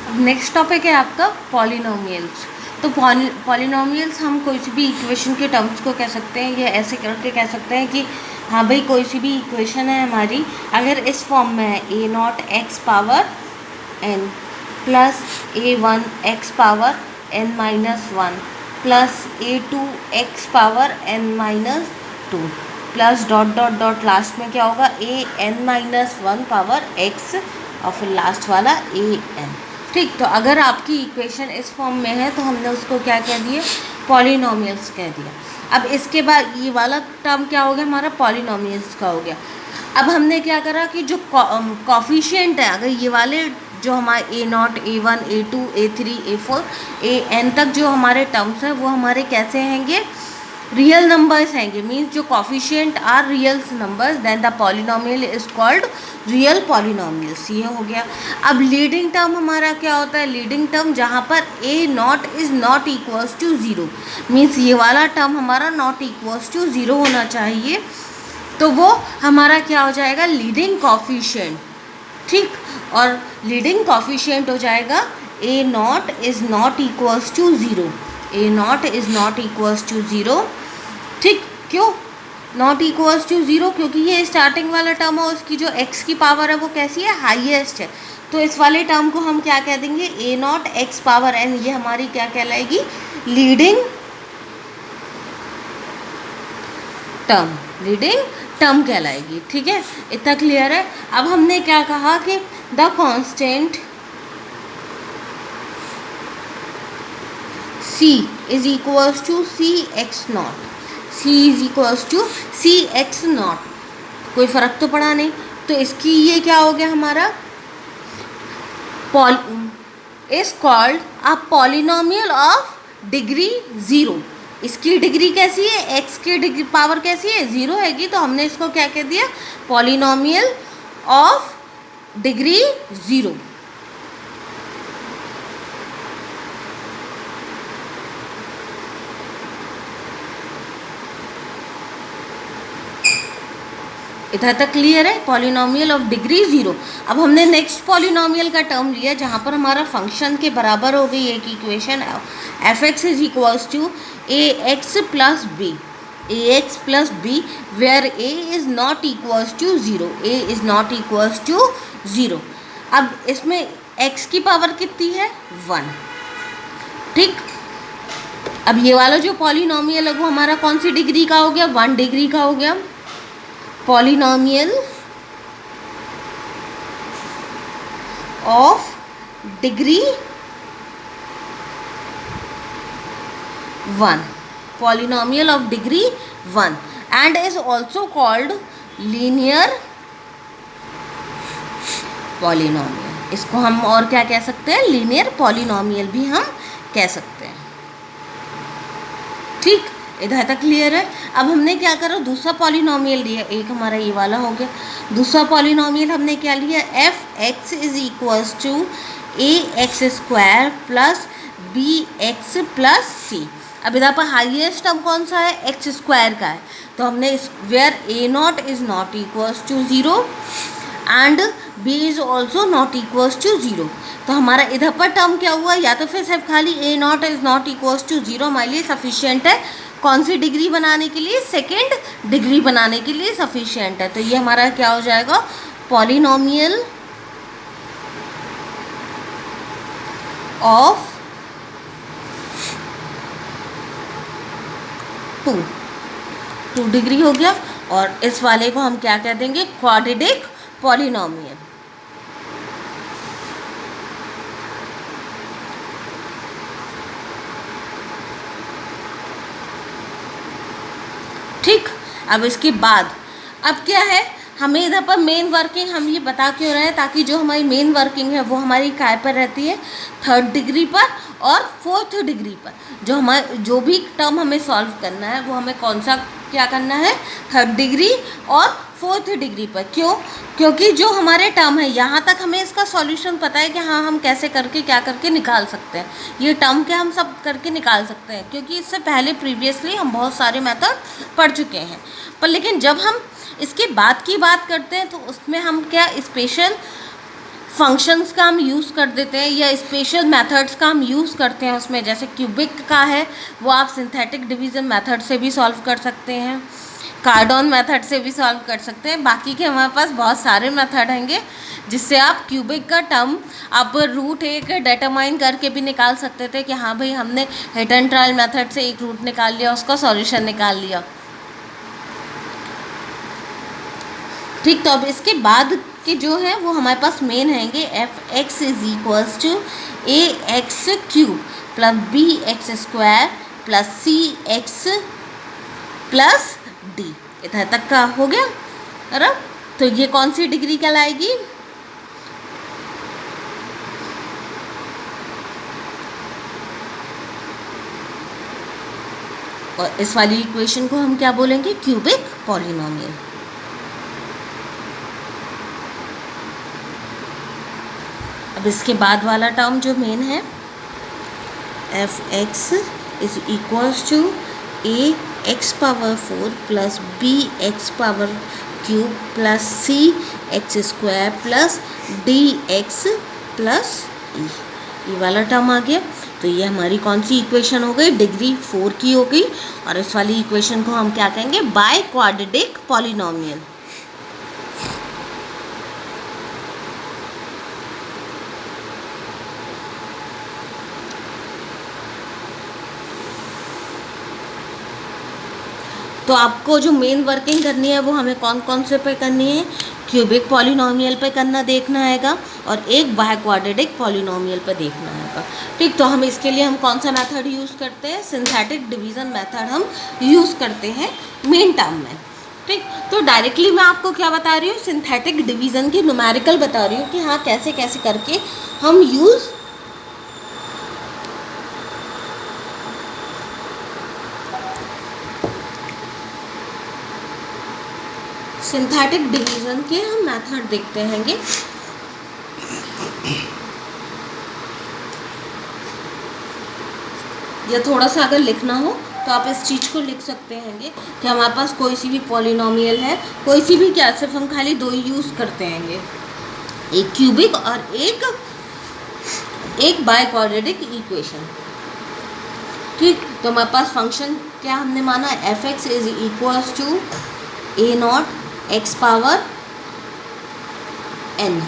Next topic है आपका polynomials. तो पॉलिनोमियल्स हम कोई सी भी इक्वेशन के टर्म्स को कह सकते हैं, या ऐसे करके कह सकते हैं कि हाँ भाई कोई सी भी इक्वेशन है हमारी, अगर इस फॉर्म में है a not x power n plus a one x power n minus one plus a two x power n minus two plus dot dot dot last में क्या होगा a n minus one power x और फिर last वाला A N. ठीक, तो अगर आपकी इक्वेशन इस फॉर्म में है तो हमने उसको क्या कह दिया, पॉलिनोमियल्स कह दिया। अब इसके बाद ये वाला टर्म क्या हो गया हमारा, पॉलिनोमियल्स का हो गया। अब हमने क्या करा कि जो कॉफिशिएंट है, अगर ये वाले जो हमारे a naught a one a two a three a four a n तक जो हमारे टर्म्स हैं वो हमारे कैसे हैंगे, रियल नंबर्स हैंगे। मीन्स जो coefficient are real numbers, then the polynomial is called real polynomials. ये हो गया। अब लीडिंग टर्म हमारा क्या होता है, लीडिंग टर्म जहाँ पर a not is not equals to zero, means ये वाला टर्म हमारा नॉट इक्वल्स टू ज़ीरो होना चाहिए, तो वो हमारा क्या हो जाएगा, लीडिंग कॉफिशिएंट। ठीक, और लीडिंग कॉफिशिएंट हो जाएगा a not is not equals to zero, a not is not equals to zero. ठीक, क्यों नॉट इक्वल्स टू ज़ीरो, क्योंकि ये स्टार्टिंग वाला टर्म है, उसकी जो एक्स की पावर है वो कैसी है, हाईएस्ट है। तो इस वाले टर्म को हम क्या कह देंगे, ए नॉट एक्स पावर एन, ये हमारी क्या कहलाएगी, लीडिंग टर्म, लीडिंग टर्म कहलाएगी। ठीक है, इतना क्लियर है। अब हमने क्या कहा कि the constant c is equals to C X not, c is equals to C X not, कोई फ़र्क तो पड़ा नहीं। तो इसकी ये क्या हो गया हमारा, is called a polynomial of degree zero. इसकी डिग्री कैसी है, x की डिग्री पावर कैसी है, ज़ीरो हैगी, तो हमने इसको क्या कह दिया, पॉलिनोमियल ऑफ डिग्री ज़ीरो। इधर तक क्लियर है, पॉलिनोमियल ऑफ डिग्री ज़ीरो। अब हमने नेक्स्ट पॉलिनोमियल का टर्म लिया जहाँ पर हमारा फंक्शन के बराबर हो गई एक equation, F x is equals to A X plus B, A X plus B, where A is not equals to zero, A is not equals to zero. अब इसमें एक्स की पावर कितनी है, वन। ठीक, अब ये वाला जो पॉलिनोमियल है वो हमारा कौन सी डिग्री का हो गया, वन डिग्री का हो गया। Polynomial of degree one, polynomial of degree one, and is also called linear polynomial. इसको हम और क्या कह सकते हैं, लीनियर पॉलिनोमियल भी हम कह सकते हैं। ठीक, इधर तक क्लियर है। अब हमने क्या करा, दूसरा पॉलिनोमियल लिया, एक हमारा ये वाला हो गया। दूसरा पॉलिनोमियल हमने क्या लिया, f x is equals to A x square plus B x plus c. अब इधर पर हाईएस्ट टर्म कौन सा है, एक्स स्क्वायर का है, तो हमने इस where A not is not equals to zero and B is also not equals to zero. तो हमारा इधर पर टर्म क्या हुआ, या तो फिर सिर्फ खाली a not is not equals to zero हमारे लिए सफिशिएंट है, कौन सी डिग्री बनाने के लिए, सेकेंड डिग्री बनाने के लिए सफिशिएंट है। तो ये हमारा क्या हो जाएगा, पॉलिनोमियल ऑफ टू डिग्री हो गया। और इस वाले को हम क्या कह देंगे, क्वाड्रेटिक पॉलिनोमियल। ठीक, अब इसके बाद अब क्या है, हमें इधर पर मेन वर्किंग हम ये बता क्यों रहे हैं, ताकि जो हमारी मेन वर्किंग है वो हमारी काय पर रहती है, थर्ड डिग्री पर और फोर्थ डिग्री पर। जो भी टर्म हमें सॉल्व करना है वो हमें कौन सा क्या करना है, थर्ड डिग्री और फोर्थ डिग्री पर। क्यों, क्योंकि जो हमारे टर्म है यहाँ तक हमें इसका सॉल्यूशन पता है कि हाँ हम कैसे करके क्या करके निकाल सकते हैं, ये टर्म के हम सब करके निकाल सकते हैं, क्योंकि इससे पहले प्रीवियसली हम बहुत सारे मेथड पढ़ चुके हैं। पर लेकिन जब हम इसके बाद की बात करते हैं तो उसमें हम क्या स्पेशल फंक्शंस का हम यूज़ कर देते हैं या स्पेशल मेथड्स का हम यूज़ करते हैं उसमें, जैसे क्यूबिक का है वो आप सिंथेटिक डिवीज़न मेथड से भी सॉल्व कर सकते हैं, कार्डन मेथड से भी सॉल्व कर सकते हैं। बाकी के हमारे पास बहुत सारे मेथड होंगे जिससे आप क्यूबिक का टर्म आप रूट एक डिटरमाइन करके भी निकाल सकते थे कि हाँ भाई हमने हिट एंड ट्रायल मेथड से एक रूट निकाल लिया, उसका सॉल्यूशन निकाल लिया। ठीक, तो अब इसके बाद के जो है वो हमारे पास मेन हैंगे F x is equals to A X cube plus B X square plus C X plus D. इधर तक का हो गया। अरे तो ये कौन सी डिग्री कहलाएगी? और इस वाली इक्वेशन को हम क्या बोलेंगे? Cubic polynomial. अब इसके बाद वाला टर्म जो मेन है f x is equals to A x power 4 plus B x power cube plus C x square plus d x plus e. ये वाला टर्म आ गया। तो ये हमारी कौन सी इक्वेशन हो गई? डिग्री 4 की हो गई। और इस वाली इक्वेशन को हम क्या कहेंगे? By quadratic polynomial. तो आपको जो मेन वर्किंग करनी है वो हमें कौन कौन से पे करनी है? क्यूबिक पॉलिनोमियल पे करना देखना हैगा और एक बाय क्वाड्रेटिक पॉलिनोमियल पे देखना हैगा। ठीक, तो हम इसके लिए हम कौन सा मेथड यूज़ करते हैं? सिंथेटिक डिवीज़न मेथड हम यूज़ करते हैं मेन टर्म में। ठीक, तो डायरेक्टली मैं आपको क्या बता रही हूँ? सिंथेटिक डिवीज़न की न्यूमेरिकल बता रही हूँ कि हाँ कैसे कैसे करके हम यूज़ सिंथेटिक डिवीज़न के हम मेथड देखते हैंगे। या थोड़ा सा अगर लिखना हो तो आप इस चीज़ को लिख सकते हैंगे कि हमारे पास कोई सी भी पॉलिनोमियल है, कोई सी भी क्या, सिर्फ हम खाली दो ही यूज़ करते हैंगे, एक क्यूबिक और एक बाय क्वाड्रेटिक इक्वेशन। ठीक, तो हमारे पास फंक्शन क्या हमने माना? F x is equals to A not x power n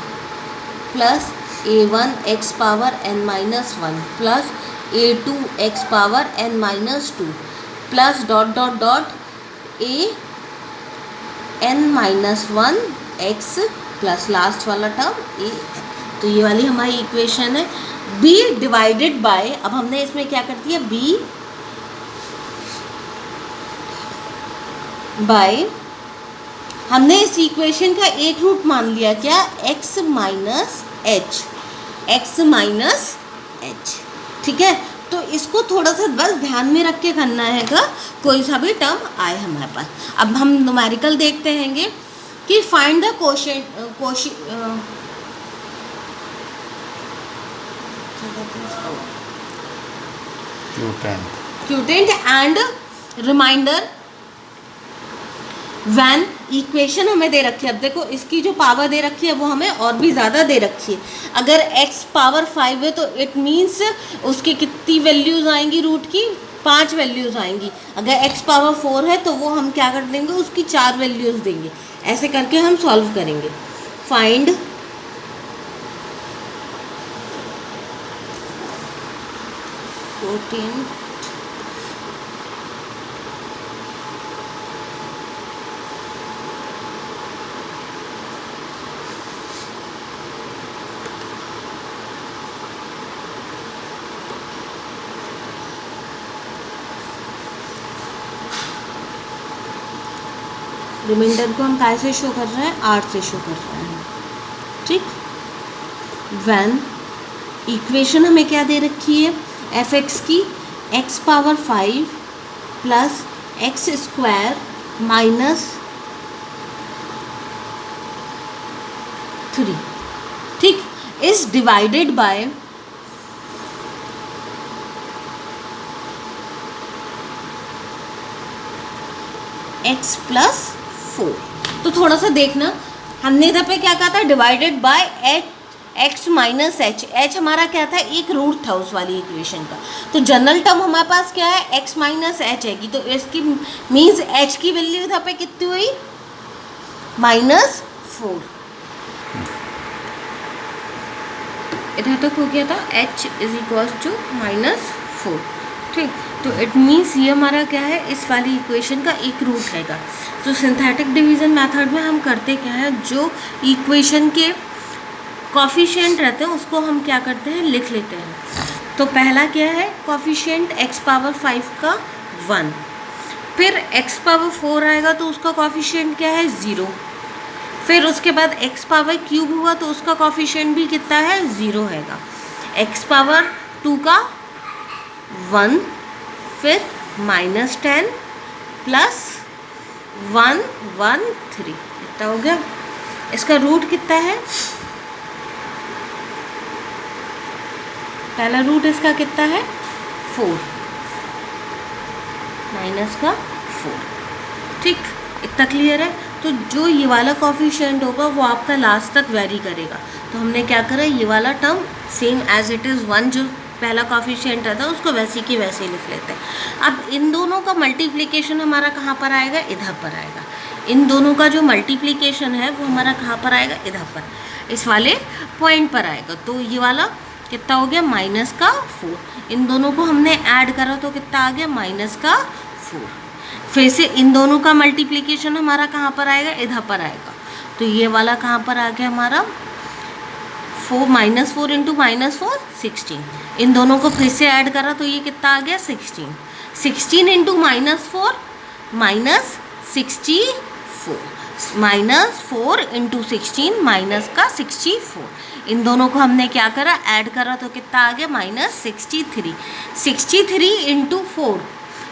plus a1 X power n minus 1 plus a2 X power n minus 2 plus dot dot dot a n minus 1 x plus last वाला term a। तो ये वाली हमारी equation है। b divided by, अब हमने इसमें क्या कर दिया? b बाय, हमने इस इक्वेशन का एक रूट मान लिया क्या? x minus H, x minus H. ठीक है, तो इसको थोड़ा सा बस ध्यान में रख के करना हैगा, कोई सा भी टर्म आए हमारे पास। अब हम न्यूमेरिकल देखते हैंगे कि find the quotient and remainder when equation हमें दे रखी है। अब देखो इसकी जो पावर दे रखी है वो हमें और भी ज़्यादा दे रखी है। अगर x पावर 5 है तो इट मीन्स उसकी कितनी वैल्यूज़ आएंगी? रूट की 5 वैल्यूज़ आएंगी। अगर x पावर 4 है तो वो हम क्या कर देंगे? उसकी 4 वैल्यूज़ देंगे। ऐसे करके हम सॉल्व करेंगे। फाइंड क्वोटिएंट रिमाइंडर को हम कैसे शो कर रहे हैं? आर से शो कर रहे हैं। ठीक, वैन इक्वेशन हमें क्या दे रखी है? एफ एक्स की x power 5 plus x square minus 3। ठीक, is divided by x plus 4। तो थोड़ा सा देखना, हमने इधर पे क्या कहा था? Divided by x minus H, H हमारा क्या था, एक रूट था उस वाली इक्वेशन का। तो जनरल टर्म हमारे पास क्या है, एक्स माइनस एच है कि, तो इसकी मीन्स एच की वैल्यू इधर पे कितनी हुई, -4। इधर तक हो गया था, h इज इक्वल्स टू -4, ठीक। तो इट मीन्स ये हमारा क्या है, इस वाली इक्वेशन का एक रूट रहेगा। तो सिंथेटिक डिवीज़न मेथड में हम करते क्या है, जो इक्वेशन के कॉफिशिएंट रहते हैं उसको हम क्या करते हैं, लिख लेते हैं। तो पहला क्या है, कॉफिशिएंट x पावर 5 का 1, फिर x पावर 4 आएगा तो उसका कॉफिशिएंट क्या है, 0, फिर उसके बाद x पावर क्यूब हुआ तो उसका कॉफिशिएंट भी कितना है, 0 हैगा। x पावर 2 का 1, फिर -10 प्लस 1 1 3, कितना हो गया, इसका रूट कितना है, पहला रूट इसका कितना है, 4 माइनस का 4, ठीक। इतना क्लियर है। तो जो ये वाला कॉफिशिएंट होगा वो आपका लास्ट तक वेरी करेगा। तो हमने क्या करा, ये वाला term same as it is 1, जो पहला कॉफिशिएंट रहता है उसको वैसे की वैसे ही लिख लेते हैं। अब इन दोनों का मल्टीप्लिकेशन हमारा कहाँ पर आएगा, इधर पर आएगा। इन दोनों का जो मल्टीप्लिकेशन है वो हमारा कहाँ पर आएगा, इधर पर, इस वाले पॉइंट पर आएगा। तो ये वाला कितना हो गया, -4। इन दोनों को हमने ऐड करा तो कितना आ गया, -4। फिर से इन दोनों का मल्टीप्लिकेशन हमारा कहाँ पर आएगा, इधर पर आएगा। तो ये वाला कहाँ पर आ गया हमारा, 4 -4 इंटू -4 16। इन दोनों को फिर से ऐड करा तो ये कितना आ गया, 16। 16 इंटू -4 -64, -4 इंटू 16 माइनस का 64। इन दोनों को हमने क्या करा, ऐड करा तो कितना आ गया, -63। 63 इंटू 4,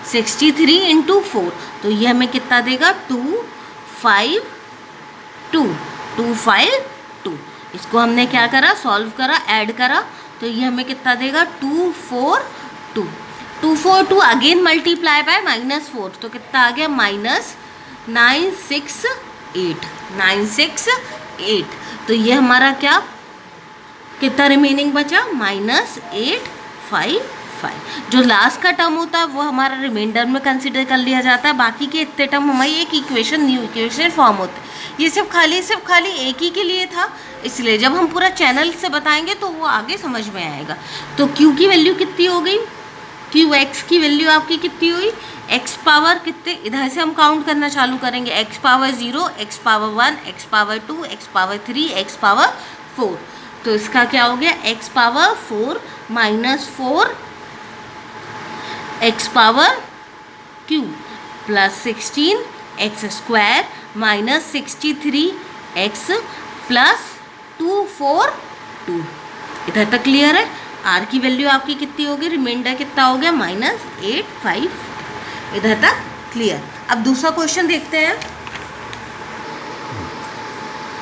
63 इंटू 4, तो ये हमें कितना देगा, 252। इसको हमने क्या करा, सॉल्व करा, ऐड करा, तो ये हमें कितना देगा, 242। 242 अगेन मल्टीप्लाई बाय -4, तो कितना आ गया, -968। तो ये हमारा क्या, कितना रिमेनिंग बचा, -855। जो लास्ट का टर्म होता है वो हमारा रिमाइंडर में कंसिडर कर लिया जाता है। बाकी के इतने टर्म हमारी एक इक्वेशन, न्यू इक्वेशन फॉर्म होते हैं। ये सिर्फ खाली एक ही के लिए था, इसलिए जब हम पूरा चैनल से बताएंगे तो वो आगे समझ में आएगा। तो क्यू की वैल्यू कितनी हो गई, क्यू एक्स की वैल्यू आपकी कितनी हुई, एक्स पावर कितने, इधर से हम काउंट करना चालू करेंगे, x power 0, x power 1, x power 2, x power 3, x power 4। तो इसका क्या हो गया, x power 4 -4 x power Q plus 16 x square -63 x plus 242। इधर तक क्लियर है। आर की वैल्यू आपकी कितनी होगी, रिमाइंडर कितना हो गया, -855। इधर तक क्लियर। अब दूसरा क्वेश्चन देखते हैं।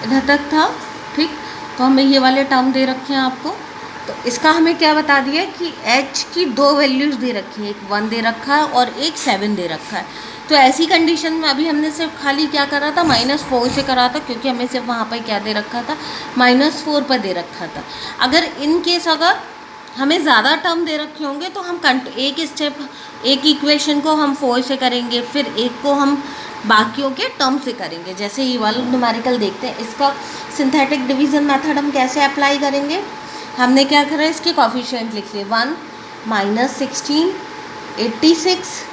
इधर तक था, ठीक। तो हमें ये वाले टर्म दे रखे हैं आपको। तो इसका हमें क्या बता दिया कि h की 2 वैल्यूज़ दे रखी है, एक 1 दे रखा है और एक 7 दे रखा है। तो ऐसी कंडीशन में अभी हमने सिर्फ खाली क्या करा था, -4 से करा था, क्योंकि हमें सिर्फ वहाँ पर क्या दे रखा था, -4 पर दे रखा था। अगर इन केस अगर हमें ज़्यादा टर्म दे रखे होंगे तो हम एक इक्वेशन को हम 4 से करेंगे, फिर एक को हम बाकियों के टर्म से करेंगे। जैसे ये वाला न्यूमेरिकल देखते हैं, इसका सिंथेटिक डिवीज़न मेथड हम कैसे अप्लाई करेंगे। हमने क्या करा, इसके कॉफिशिएंट लिख लिए, 1 -16 86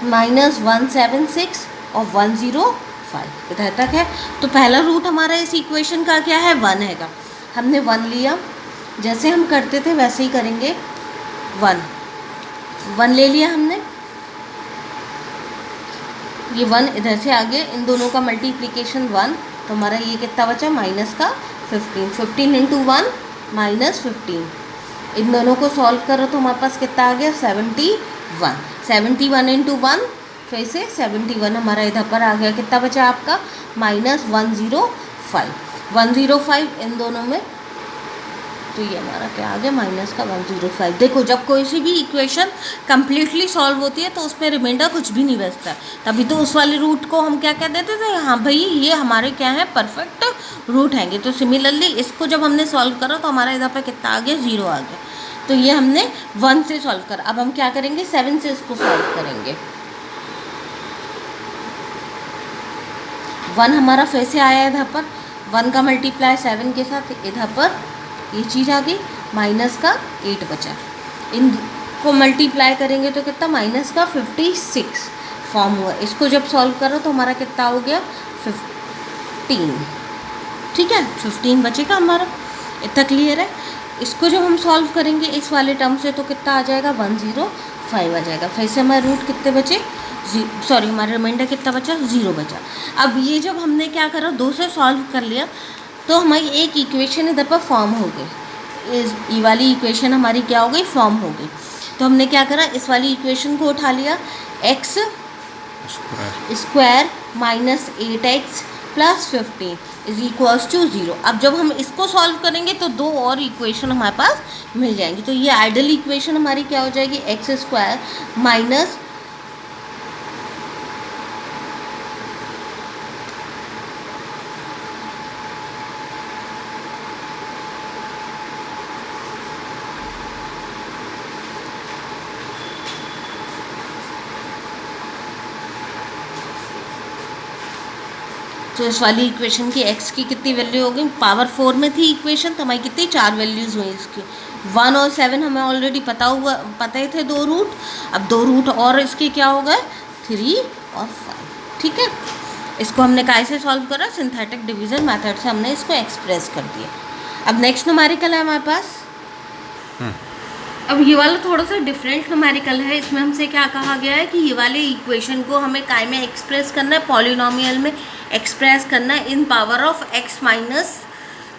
-176 और 105। इधर तक है। तो पहला रूट हमारा इस इक्वेशन का क्या है, 1 हैगा। हमने 1 लिया, जैसे हम करते थे वैसे ही करेंगे। 1 ले लिया हमने, ये 1 इधर से आगे, इन दोनों का मल्टीप्लिकेशन 1, तो हमारा ये कितना बचा, -15। 15 इंटू 1 -15। इन दोनों को सॉल्व करो तो हमारे पास कितना आ गया, 71। 71 इंटू 1, फिर से 71 हमारा इधर पर आ गया। कितना बचा आपका, -105। 105 इन दोनों में तो ये हमारा क्या आ गया, -105। देखो जब कोई सी भी इक्वेशन कम्प्लीटली सॉल्व होती है तो उसमें रिमाइंडर कुछ भी नहीं बचता है, तभी तो उस वाले रूट को हम क्या कह देते थे, हाँ भाई ये हमारे क्या है, परफेक्ट रूट हैंगे। तो सिमिलरली इसको जब हमने सॉल्व करा तो हमारा इधर पे कितना आ गया, 0 आ गया। तो ये हमने 1 से सॉल्व करा। अब हम क्या करेंगे, 7 से इसको सॉल्व करेंगे। 1 हमारा फिर से आया इधर पर, 1 का मल्टीप्लाई 7 के साथ, इधर पर ये चीज़ आ गई, -8 बचा। इनको मल्टीप्लाई करेंगे तो कितना, -56 फॉर्म हुआ। इसको जब सॉल्व करो तो हमारा कितना हो गया, 15। ठीक है, 15 बचेगा हमारा, इतना क्लियर है। इसको जब हम सॉल्व करेंगे इस वाले टर्म से तो कितना आ जाएगा, 105 आ जाएगा। फिर से हमारे रूट कितने बचे, सॉरी हमारा रिमाइंडर कितना बचा, 0 बचा। अब ये जब हमने क्या करा, 2 से सॉल्व कर लिया तो हमारी एक इक्वेशन इधर पर फॉर्म हो गई। ये वाली इक्वेशन हमारी क्या हो गई, फॉर्म हो गई। तो हमने क्या करा, इस वाली इक्वेशन को उठा लिया, x स्क्वायर -8x + 15 = 0। अब जब हम इसको सॉल्व करेंगे तो 2 और इक्वेशन हमारे पास मिल जाएंगी। तो ये आइडल इक्वेशन हमारी क्या हो जाएगी, x² माइनस तो इस वाली इक्वेशन की x की कितनी वैल्यू हो गई, पावर 4 में थी इक्वेशन, तो हमारी कितनी 4 वैल्यूज़ हुई इसकी। 1 और 7 हमें ऑलरेडी पता ही थे 2 रूट। अब 2 रूट और इसके क्या हो गए, 3 और 5। ठीक है, इसको हमने कैसे सॉल्व करा, सिंथेटिक डिवीज़न मेथड से हमने इसको एक्सप्रेस कर दिया। अब नेक्स्ट न्यूमेरिकल है हमारे पास। अब ये वाला थोड़ा सा डिफरेंट न्यूमेरिकल है। इसमें हमसे क्या कहा गया है कि ये वाले इक्वेशन को हमें काय में एक्सप्रेस करना है, पॉलिनोमियल में एक्सप्रेस करना है in power of x -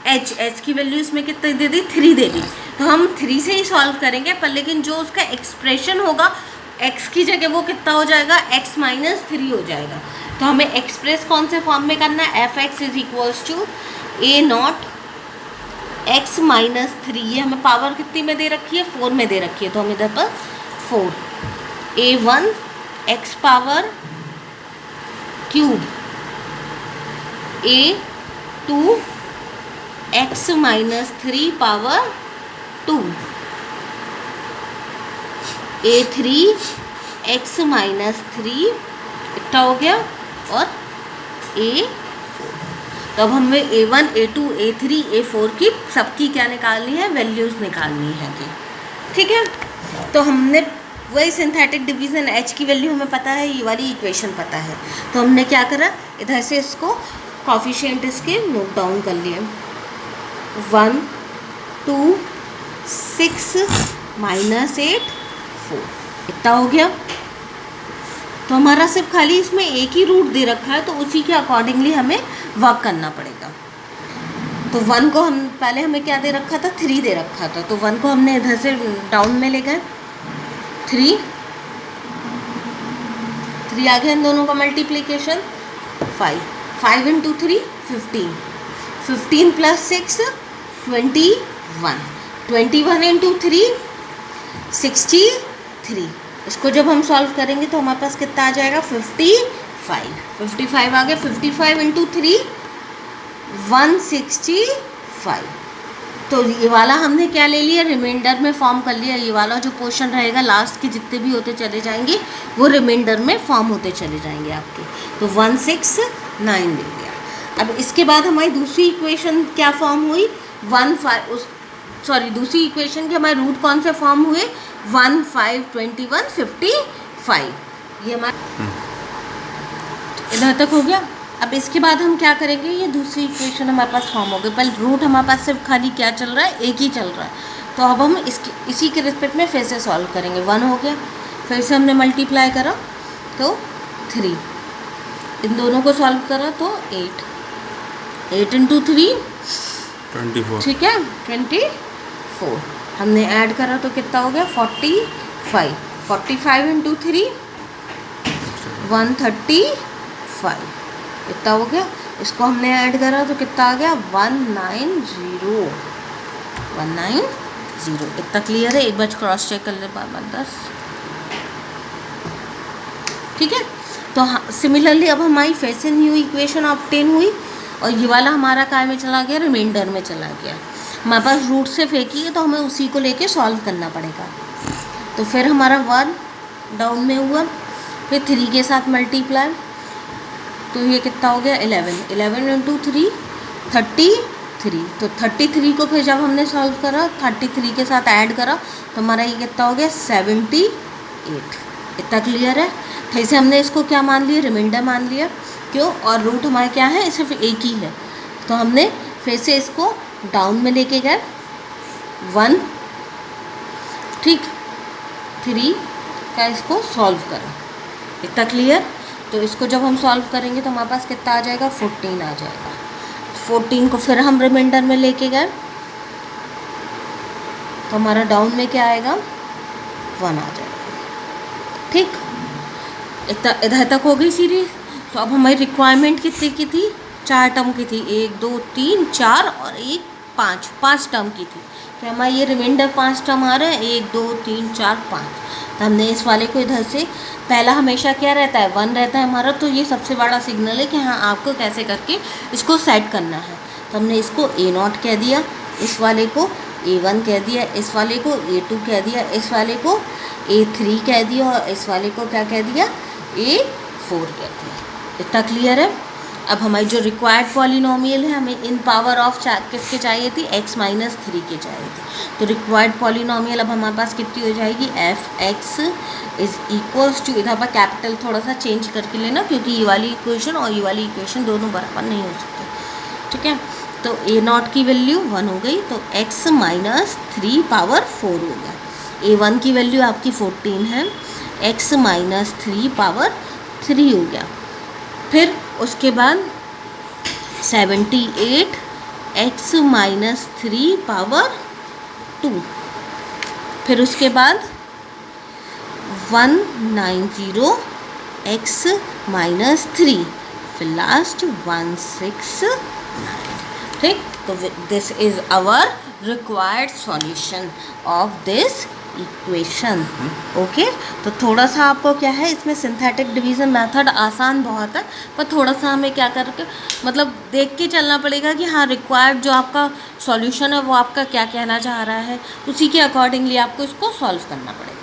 h। h की वैल्यू इसमें कितनी दे दी, 3 दे दी। तो हम 3 से ही सॉल्व करेंगे, पर लेकिन जो उसका एक्सप्रेशन होगा x की जगह वो कितना हो जाएगा, x - 3 हो जाएगा। तो हमें एक्सप्रेस कौन से फॉर्म में करना है, f(x) = a0 x - 3। ये हमें पावर कितनी में दे रखी है, 4 में दे रखी है। तो हम इधर पर 4 a1 x power cube a2 x - 3 power 2 a3 x - 3 इतना हो गया, और a। तो अब हमें a1 a2 a3 a4 की सबकी क्या निकालनी है, वैल्यूज़ निकालनी है कि ठीक है। तो हमने वही सिंथेटिक डिवीज़न h की वैल्यू हमें पता है, ये वाली इक्वेशन पता है। तो हमने क्या करा, इधर से इसको कॉफिशिएंट इसके नोट डाउन कर लिए, 1 2 6 -8 4 इतना हो गया। तो हमारा सिर्फ खाली इसमें एक ही रूट दे रखा है, तो उसी के अकॉर्डिंगली हमें वर्क करना पड़ेगा। तो 1 को हम पहले हमें क्या दे रखा था, 3 दे रखा था। तो 1 को हमने इधर से डाउन में ले गए, 3 आ गया इन दोनों का मल्टीप्लिकेशन, 5 × 3 15 15 + 6 21 21 × 3 63। इसको जब हम सॉल्व करेंगे तो हमारे पास कितना आ जाएगा, 55 आ गया। 55 × 3 165। तो ये वाला हमने क्या ले लिया, रिमाइंडर में फॉर्म कर लिया। ये वाला जो पोर्शन रहेगा लास्ट के जितने भी होते चले जाएंगे वो रिमाइंडर में फॉर्म होते चले जाएंगे आपके। तो 169 ले लिया। अब इसके बाद हमारी दूसरी इक्वेशन क्या फॉर्म हुई, दूसरी इक्वेशन के हमारे रूट कौन से फॉर्म हुए, 1 5 21 55। ये हमारा इधर तक हो गया। अब इसके बाद हम क्या करेंगे, ये दूसरी इक्वेशन हमारे पास फॉर्म हो गई, पर रूट हमारे पास सिर्फ खाली क्या चल रहा है, एक ही चल रहा है। तो अब हम इसी के रिस्पेक्ट में फिर से सॉल्व करेंगे। 1 हो गया, फिर से हमने मल्टीप्लाई करा तो 3, इन दोनों को सॉल्व करा तो 8 × 3 24। ठीक है, 24। हमने ऐड करा तो कितना हो गया, 45 × 3 135 इतना हो गया। इसको हमने ऐड करा तो कितना आ गया, 190। 190। इतना क्लियर है? एक बार क्रॉस चेक कर ले बार बार 10। ठीक है, तो हाँ सिमिलरली अब हमारी फिर से न्यू इक्वेशन ऑब्टेन हुई और ये वाला हमारा काय में चला गया, रिमाइंडर में चला गया। हमारे पास रूट से फेंकी है तो हमें उसी को लेके सॉल्व करना पड़ेगा। तो फिर हमारा 1 डाउन में हुआ, फिर 3 के साथ मल्टीप्लाई, तो ये कितना हो गया 11। 11 इंटू 3 33। तो 33 को फिर जब हमने सॉल्व करा 33 के साथ ऐड करा तो हमारा ये कितना हो गया 78। इतना क्लियर है? तो इसे हमने इसको क्या मान लिया, रिमाइंडर मान लिया। क्यों? और रूट हमारा क्या है, सिर्फ एक ही है, तो हमने फिर से इसको डाउन में लेके गए 1। ठीक, 3 का इसको सॉल्व करो। इतना क्लियर? तो इसको जब हम सॉल्व करेंगे तो हमारे पास कितना आ जाएगा, 14 आ जाएगा। 14 को फिर हम रिमाइंडर में लेके गए तो हमारा डाउन में क्या आएगा, 1 आ जाएगा। ठीक, इतना इधर तक हो गई सीरीज। तो अब हमारी रिक्वायरमेंट कितने की थी, 4 टर्म की थी, 1 2 3 4 और एक 5 टर्म की थी। तो हमारा ये रिमाइंडर 5 टर्म आ रहा है, 1 2 3 4 5। तो हमने इस वाले को इधर से, पहला हमेशा क्या रहता है 1 रहता है हमारा, तो ये सबसे बड़ा सिग्नल है कि हाँ आपको कैसे करके इसको सेट करना है। तो हमने इसको A0 कह दिया, इस वाले को A1 कह दिया, इस वाले को A2 कह दिया, इस वाले को A3 कह दिया और इस वाले को क्या कह दिया, A4 कह दिया। इतना क्लियर है? अब हमारी जो रिक्वायर्ड पॉलिनोमियल है, हमें इन पावर ऑफ किसके चाहिए थी, x-3 के चाहिए थी। तो रिक्वायर्ड पॉलिनोमियल अब हमारे पास कितनी हो जाएगी, f(x) इज इक्वल्स टू, इधर पर कैपिटल थोड़ा सा चेंज करके लेना क्योंकि ये वाली इक्वेशन और ये वाली इक्वेशन दोनों बराबर नहीं हो सकते। ठीक है, तो A0 की वैल्यू 1 हो गई, तो x-3 पावर 4 हो गया। A1 की वैल्यू आपकी 14 है, x-3 पावर 3 हो गया। फिर उसके बाद 78 x-3 पावर 2, फिर उसके बाद 190 x-3, फिर लास्ट 169। ठीक, तो this is our required solution of this equation. Okay, तो थोड़ा सा आपको क्या है इसमें सिंथेटिक डिवीज़न मेथड आसान बहुत है, पर थोड़ा सा हमें क्या करके मतलब देख के चलना पड़ेगा कि हाँ रिक्वायर्ड जो आपका सॉल्यूशन है वो आपका क्या कहना चाह रहा है, उसी के अकॉर्डिंगली आपको इसको सॉल्व करना पड़ेगा।